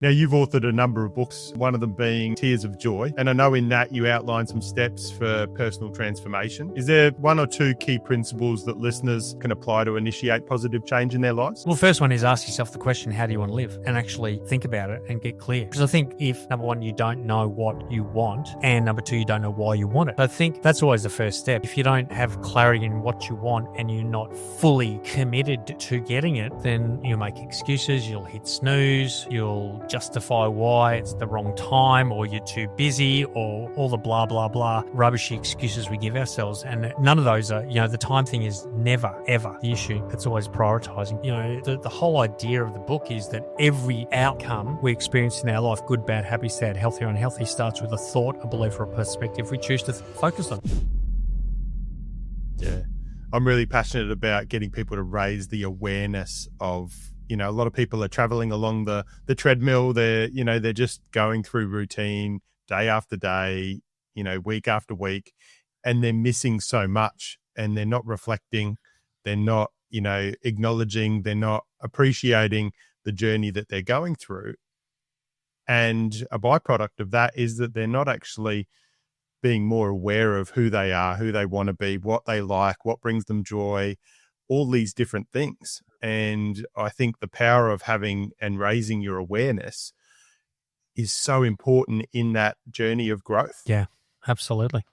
Now, you've authored a number of books, one of them being Tears of Joy. And I know in that you outline some steps for personal transformation. Is there one or two key principles that listeners can apply to initiate positive change in their lives? Well, first one is ask yourself the question, how do you want to live? And actually think about it and get clear. Because I think if, number one, you don't know what you want, and number two, you don't know why you want it. I think that's always the first step. If you don't have clarity in what you want and you're not fully committed to getting it, then you'll make excuses, you'll hit snooze, you'll justify why it's the wrong time, or you're too busy, or all the blah, blah, blah rubbishy excuses we give ourselves. And none of those are, the time thing is never, ever the issue. It's always prioritizing. The whole idea of the book is that every outcome we experience in our life, good, bad, happy, sad, healthy or unhealthy, starts with a thought, a belief, or a perspective we choose to focus on. Yeah. I'm really passionate about getting people to raise the awareness of, a lot of people are traveling along the treadmill. They're just going through routine day after day, week after week, and they're missing so much, and they're not reflecting. They're not, acknowledging, they're not appreciating the journey that they're going through. And a byproduct of that is that they're not actually being more aware of who they are, who they want to be, what they like, what brings them joy, all these different things. And I think the power of having and raising your awareness is so important in that journey of growth. Yeah, absolutely.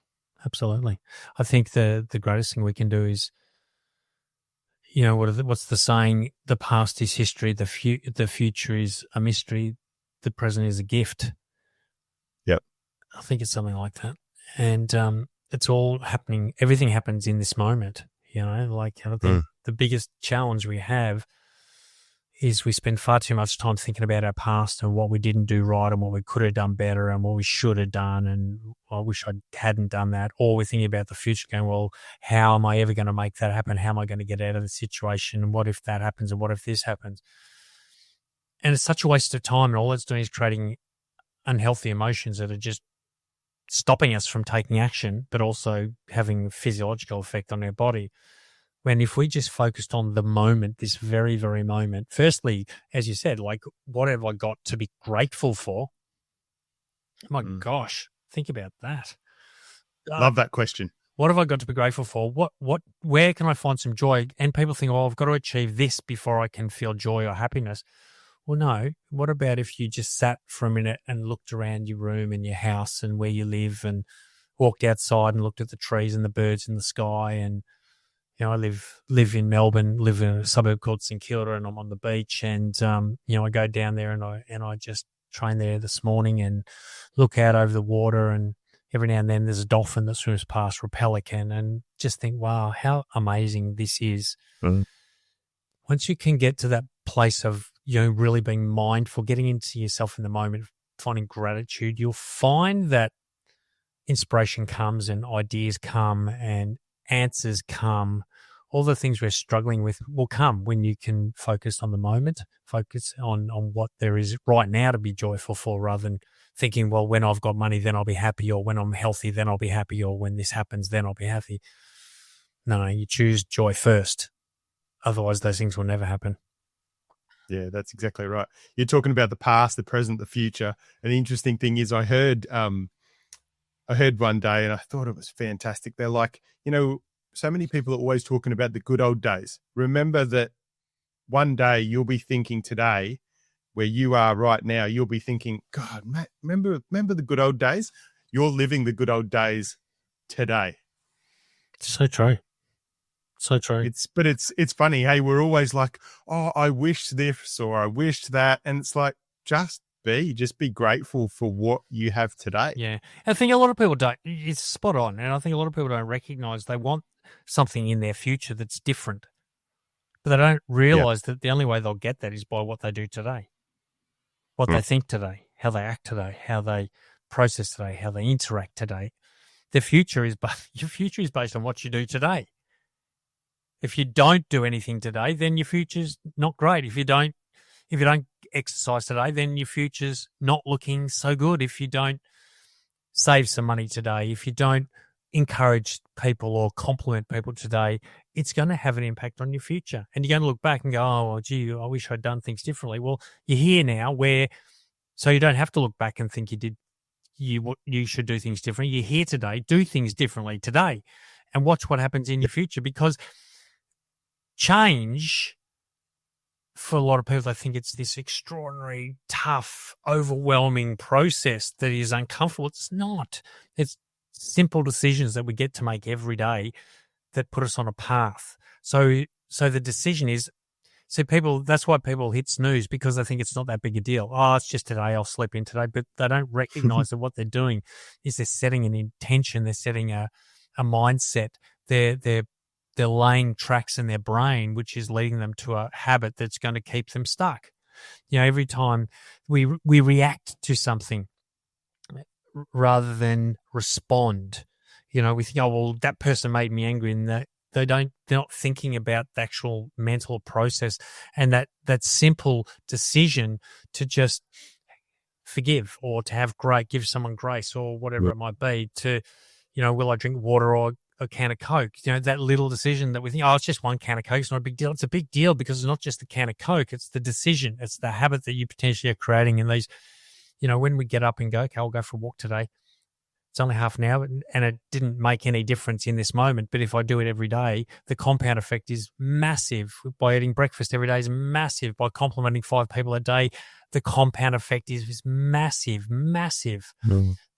Absolutely. I think the greatest thing we can do is, what's the saying? The past is history. The future is a mystery. The present is a gift. Yep. I think it's something like that. And it's all happening. Everything happens in this moment. I think the biggest challenge we have is we spend far too much time thinking about our past and what we didn't do right and what we could have done better and what we should have done, and I wish I hadn't done that. Or we're thinking about the future going, well, how am I ever going to make that happen? How am I going to get out of the situation? And what if that happens? And what if this happens? And it's such a waste of time, and all it's doing is creating unhealthy emotions that are just stopping us from taking action, but also having a physiological effect on our body. When if we just focused on the moment, this very, very moment, firstly, as you said, like, what have I got to be grateful for? My gosh, think about that. Love that question. What have I got to be grateful for? Where can I find some joy? And people think, oh, I've got to achieve this before I can feel joy or happiness. Well, no. What about if you just sat for a minute and looked around your room and your house and where you live, and walked outside and looked at the trees and the birds in the sky? And, I live in Melbourne, live in a suburb called St Kilda, and I'm on the beach, and, I go down there and I just train there this morning and look out over the water, and every now and then there's a dolphin that swims past, or a pelican, and just think, wow, how amazing this is. Mm. Once you can get to that place of, really being mindful, getting into yourself in the moment, finding gratitude, you'll find that inspiration comes and ideas come and answers come. All the things we're struggling with will come when you can focus on the moment, focus on what there is right now to be joyful for, rather than thinking, well, when I've got money, then I'll be happy, or when I'm healthy, then I'll be happy, or when this happens, then I'll be happy. No, you choose joy first. Otherwise, those things will never happen. Yeah, that's exactly right. You're talking about the past, the present, the future. And the interesting thing is I heard one day, and I thought it was fantastic. They're like, so many people are always talking about the good old days. Remember that one day you'll be thinking today, where you are right now, you'll be thinking, God, mate, remember the good old days? You're living the good old days today. So true. So true. It's funny. Hey, we're always like, oh, I wish this or I wish that. And it's like, just be grateful for what you have today. Yeah. I think a lot of people don't, it's spot on. And I think a lot of people don't recognize they want something in their future that's different, but they don't realize that the only way they'll get that is by what they do today, what they think today, how they act today, how they process today, how they interact today. Your future is based on what you do today. If you don't do anything today, then your future's not great. If you don't exercise today, then your future's not looking so good. If you don't save some money today, if you don't encourage people or compliment people today, it's going to have an impact on your future. And you're going to look back and go, oh, well, gee, I wish I'd done things differently. Well, you're here now where So you don't have to look back and think you should do things differently. You're here today, do things differently today, and watch what happens in your future. Because change, for a lot of people, I think it's this extraordinary, tough, overwhelming process that is uncomfortable. It's not. It's simple decisions that we get to make every day that put us on a path. So the decision is, that's why people hit snooze, because they think it's not that big a deal. Oh, it's just today, I'll sleep in today. But they don't recognize that what they're doing is they're setting an intention. They're setting a mindset. They're laying tracks in their brain, which is leading them to a habit that's going to keep them stuck. Every time we react to something rather than respond, we think, oh, well, that person made me angry, and that they're not thinking about the actual mental process and that simple decision to just forgive or to give someone grace or whatever it might be, to, will I drink water or a can of Coke? That little decision that we think, oh, it's just one can of Coke. It's not a big deal. It's a big deal because it's not just the can of Coke. It's the decision. It's the habit that you potentially are creating. And these, when we get up and go, okay, I'll go for a walk today. It's only half an hour and it didn't make any difference in this moment. But if I do it every day, the compound effect is massive. By eating breakfast every day is massive. By complimenting 5 people a day, the compound effect is massive, massive.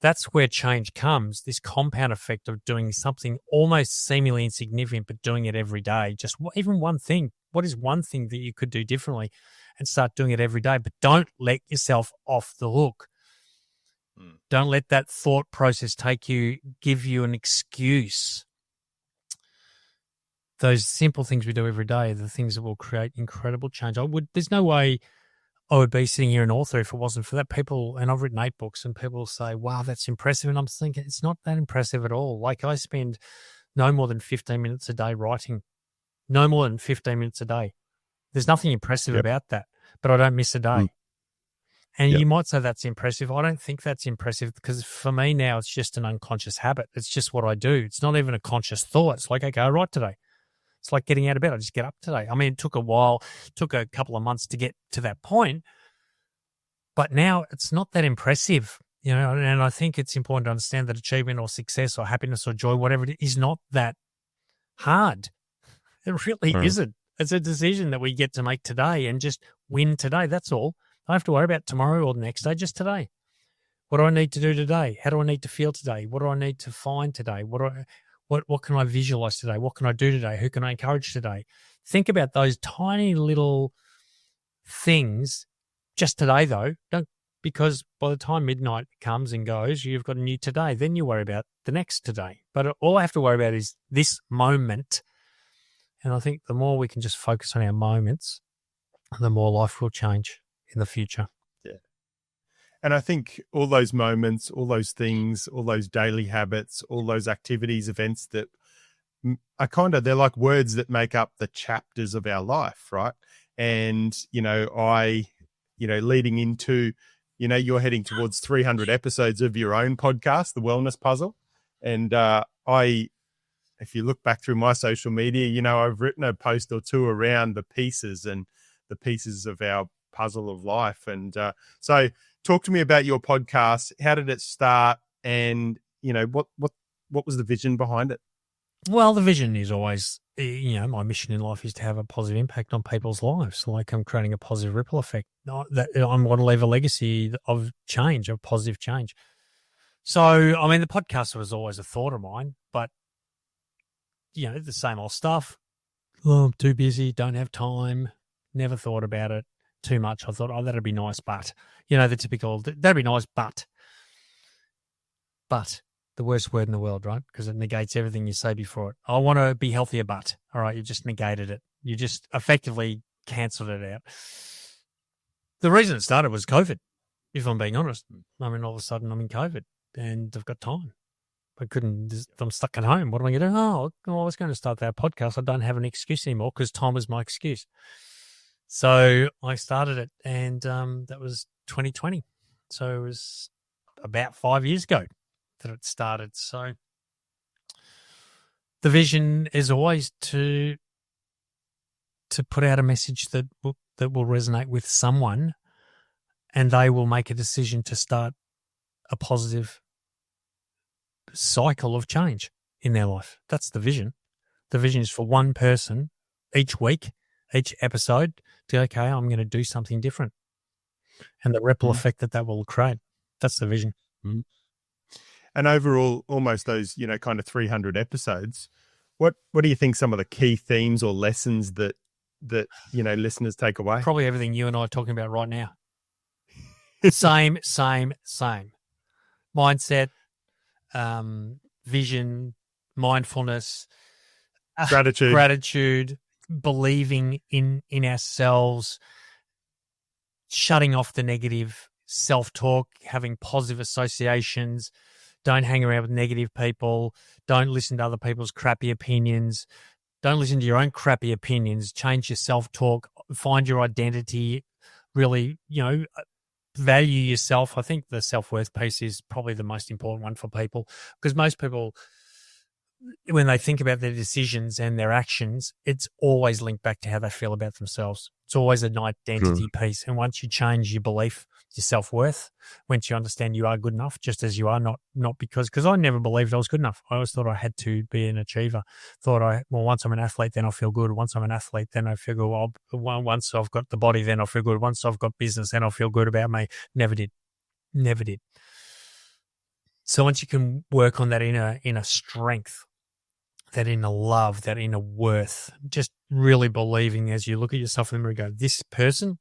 That's where change comes, this compound effect of doing something almost seemingly insignificant, but doing it every day. Just even one thing. What is one thing that you could do differently, and start doing it every day? But don't let yourself off the hook. Don't let that thought process give you an excuse. Those simple things we do every day are the things that will create incredible change. There's no way I would be sitting here an author if it wasn't for that. People, and I've written 8 books, and people say, wow, that's impressive. And I'm thinking, it's not that impressive at all. Like, I spend no more than 15 minutes a day writing. No more than 15 minutes a day. There's nothing impressive about that, but I don't miss a day. And you might say that's impressive. I don't think that's impressive, because for me now, it's just an unconscious habit. It's just what I do. It's not even a conscious thought. It's like, okay, I write today. It's like getting out of bed. I just get up today. I mean, it took a while, took a couple of months to get to that point, but now it's not that impressive, and I think it's important to understand that achievement or success or happiness or joy, whatever it is not that hard. It really isn't. It's a decision that we get to make today and just win today. That's all. I don't have to worry about tomorrow or the next day, just today. What do I need to do today? How do I need to feel today? What do I need to find today? What can I visualize today? What can I do today? Who can I encourage today? Think about those tiny little things just today, though. Because by the time midnight comes and goes, you've got a new today. Then you worry about the next today. But all I have to worry about is this moment. And I think the more we can just focus on our moments, the more life will change in the future. Yeah. And I think all those moments, all those things, all those daily habits, all those activities, events that are they're like words that make up the chapters of our life, right? And, leading into, you're heading towards 300 episodes of your own podcast, The Wellness Puzzle. And if you look back through my social media, I've written a post or two around the pieces of our puzzle of life. And so talk to me about your podcast. How did it start? And, what was the vision behind it? Well, the vision is always, my mission in life is to have a positive impact on people's lives. Like, I'm creating a positive ripple effect. I want to leave a legacy of change, of positive change. So, I mean, the podcast was always a thought of mine, but, the same old stuff. Oh, I'm too busy, don't have time, never thought about it too much. I thought, oh, that'd be nice, but, the typical, that'd be nice, but the worst word in the world, right? Because it negates everything you say before it. I want to be healthier, but, all right, you just negated it. You just effectively cancelled it out. The reason it started was COVID, if I'm being honest. I mean, all of a sudden I'm in COVID and I've got time. I'm stuck at home. What am I going to do? Oh, I was going to start that podcast. I don't have an excuse anymore because time was my excuse. So I started it, and that was 2020. So it was about 5 years ago that it started. So the vision is always to put out a message that will resonate with someone, and they will make a decision to start a positive cycle of change in their life. That's the vision. The vision is for one person each week, each episode, to go, okay, I'm going to do something different, and the ripple effect that will create. That's the vision. Mm. And overall, almost those, kind of 300 episodes, what do you think some of the key themes or lessons that listeners take away? Probably everything you and I are talking about right now. Same. Mindset, vision, mindfulness, gratitude, believing in ourselves, shutting off the negative self-talk, having positive associations. Don't hang around with negative people. Don't listen to other people's crappy opinions. Don't listen to your own crappy opinions. Change your self-talk. Find your identity. Really, value yourself. I think the self-worth piece is probably the most important one for people, because most people, when they think about their decisions and their actions, it's always linked back to how they feel about themselves. It's always an identity piece. And once you change your belief, your self-worth, once you understand you are good enough just as you are, not because I never believed I was good enough. I always thought I had to be an achiever. Once I'm an athlete, then I'll feel good. Once I'm an athlete, then I feel good. Once I've got the body, then I'll feel good. Once I've got business, then I'll feel good about me. Never did. So once you can work on that inner strength, that inner love, that inner worth, just really believing as you look at yourself in the mirror, go, this person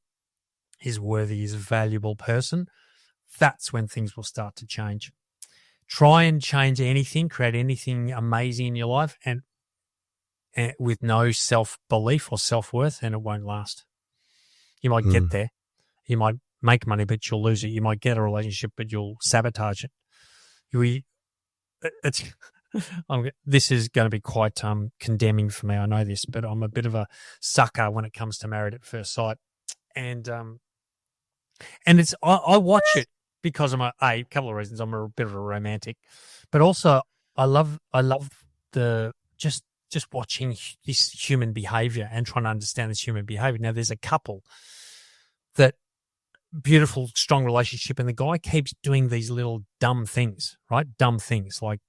is worthy, is a valuable person. That's when things will start to change. Try and change anything, create anything amazing in your life, and with no self-belief or self-worth, and it won't last. You might get there. You might make money, but you'll lose it. You might get a relationship, but you'll sabotage it. This is going to be quite condemning for me. I know this, but I'm a bit of a sucker when it comes to Married at First Sight, and it's I watch it because I'm a couple of reasons. I'm a bit of a romantic, but also I love the just watching this human behavior and trying to understand this human behavior. Now, there's a couple that beautiful, strong relationship, and the guy keeps doing these little dumb things, right? Dumb things like,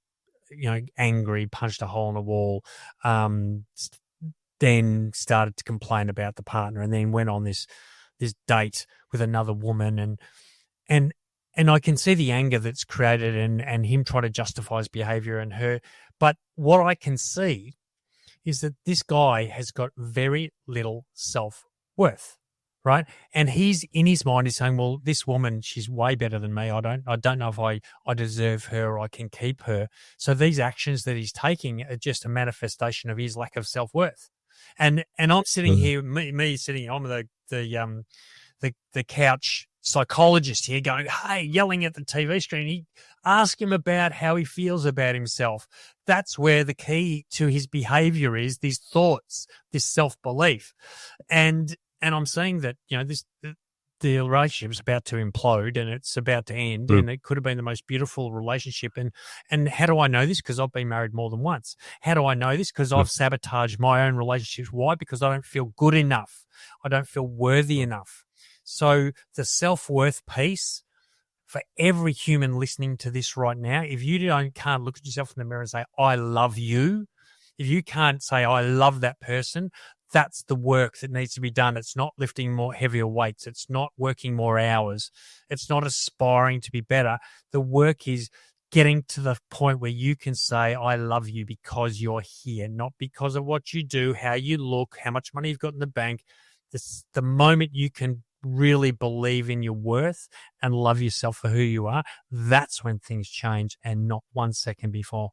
angry, punched a hole in the wall, then started to complain about the partner, and then went on this date with another woman, and I can see the anger that's created and him trying to justify his behavior and her. But what I can see is that this guy has got very little self-worth, right? And he's in his mind, he's saying, well, this woman, she's way better than me. I don't know if I deserve her or I can keep her. So these actions that he's taking are just a manifestation of his lack of self-worth. And I'm sitting here, me sitting, I'm the couch psychologist here going, hey, yelling at the TV screen. He ask him about how he feels about himself. That's where the key to his behavior is, these thoughts, this self-belief. And I'm saying that, the relationship is about to implode and it's about to end, and it could have been the most beautiful relationship. And how do I know this? Because I've been married more than once. How do I know this? Because I've sabotaged my own relationships. Why? Because I don't feel good enough. I don't feel worthy enough. So the self-worth piece for every human listening to this right now, if you can't look at yourself in the mirror and say, I love you, if you can't say, I love that person, that's the work that needs to be done. It's not lifting more heavier weights. It's not working more hours. It's not aspiring to be better. The work is getting to the point where you can say, I love you because you're here, not because of what you do, how you look, how much money you've got in the bank. The moment you can really believe in your worth and love yourself for who you are, that's when things change, and not 1 second before.